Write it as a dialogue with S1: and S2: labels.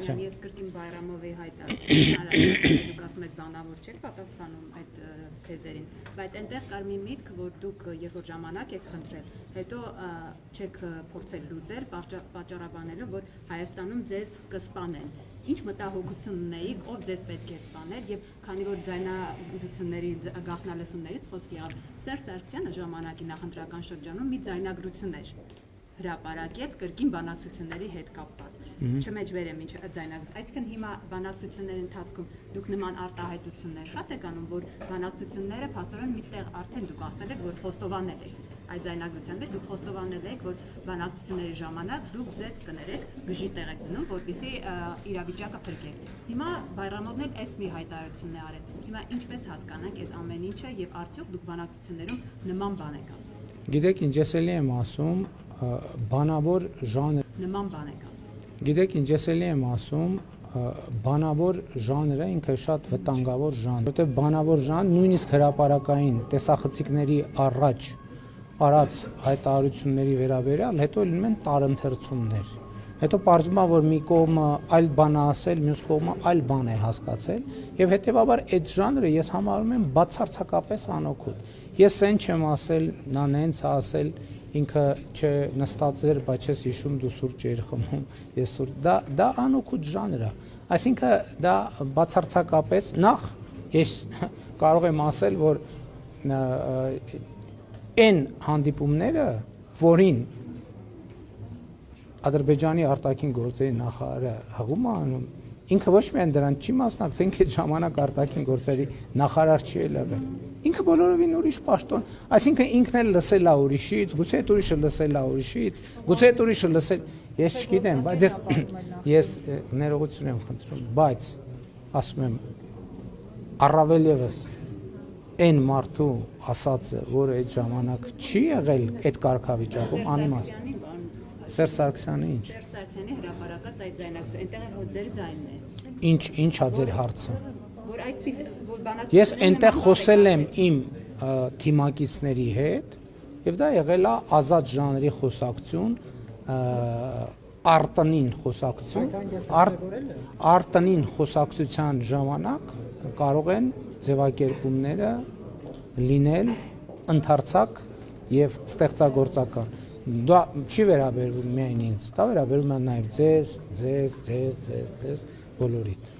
S1: Ալեքսանդրյան, ես կրկին Բայրամովի հայտարարություն, դուք ասում եք բանավոր չեք պատասխանում այդ թեզերին, բայց այնտեղ կար մի միտք, որ դուք երբ որ ժամանակ եք խնդրել, հետո չեք փորձել լուծել, պատճառաբանելով, որ Հայաստանում ձեզ կսպանեն։ Ինչ մտահոգություն ունեիք, ով ձեզ պետք է սպաներ, եւ քանի որ ձայնագրությունների գաղտնալսումներից խոսք եղավ, Սերժ Սարգսյանը ժամանակի նախընտրական շրջանում մի ձայնագրություն էր հրապարակել կրկին բանակցությունների հետ կապված։ Չմեջբեր եմ ինչ ձայնագրություն։ Այսինքն հիմա բանակցությունների ընթացքում դուք նման արտահայտություններ շատ եք անում, որ բանակցությունները փաստորեն միտեղ արդեն դուք ասել եք, որ խոստովանել եք այդ ձայնագրության մեջ, դուք խոստովանել եք, որ բանակցությունների ժամանակ դուք ձեզ կներեք գժի տեղ եք դնում, որպեսզի իրավիճակը փրկեք։ Հիմա Բայրամովն էլ այս մի հայտարարությունն է արել։ Հիմա ինչպես հասկանանք այս ամեն ինչը եւ արդյոք դուք բանակցություններում նման բան եք ասում։
S2: Գիտեք, ինչ ես էլի եմ ասում, բանավոր ժանր
S1: նման բան եք ասում։
S2: Գիտեք, ինչ ես էլի եմ ասում, բանավոր ժանրը ինքը շատ վտանգավոր ժանր, որտեղ բանավոր ժանր նույնիսկ հրապարակային տեսախցիկների առաջ արած հայտարարությունների վերաբերյալ հետո լինում են տարընթերցումներ։ Հետո պարզվում է, որ մի կողմը այլ բան է ասել, մյուս կողմը այլ բան է հասկացել, եւ հետեւաբար այդ ժանրը ես համարում եմ բացարձակապես անօգուտ։ Ես այն չեմ ասել, նա նենց է ասել, ինքը չնստած էր, բայց ես հիշում դու սուրճ էիր խմում, ես սուրճ, դա անօգուտ ժանր է։ Այսինքն դա բացարձակապես նախ ես կարող եմ ասել, որ այն հանդիպումները, որին Ադրբեջանի արտաքին գործերի նախարարը հղում է անում, ինքը ոչ միայն դրան չի մասնակցել, ինքը ժամանակ արտաքին գործերի նախարար չի ելվել։ Ինքը բոլորովին ուրիշ պաշտոն, այսինքն ինքն էլ լսել է ուրիշից, գուցե այդ ուրիշը լսել է ուրիշից, գուցե այդ ուրիշը լսել, ես չգիտեմ, բայց ես ներողություն եմ խնդրում, բայց ասում եմ առավել եւս այն մարդու ասածը, որ այդ ժամանակ չի եղել այդ կարգավիճակում անիմաստ։ Սերժ Սարգսյանը ինչ։
S1: Սերժ Սարգսյանի հրապարակած այդ ձայնագրությունը, այնտեղ էլ ձեր ձայնն է։
S2: Ինչ է ձեր հարցը։
S1: Որ այդպես որ բանակցությունները
S2: Ես այնտեղ խոսել եմ իմ թիմակիցների հետ, եւ դա եղել է ազատ ժանրի խոսակցություն, արտանին խոսակցություն, արտանին խոսակցության ժամանակ կարող են ձևակերպումները լինել ընդարձակ եւ ստեղծագործական։ Դա չի վերաբերվում միայն ինձ, դա վերաբերում է նաեւ ձեզ բոլորիդ։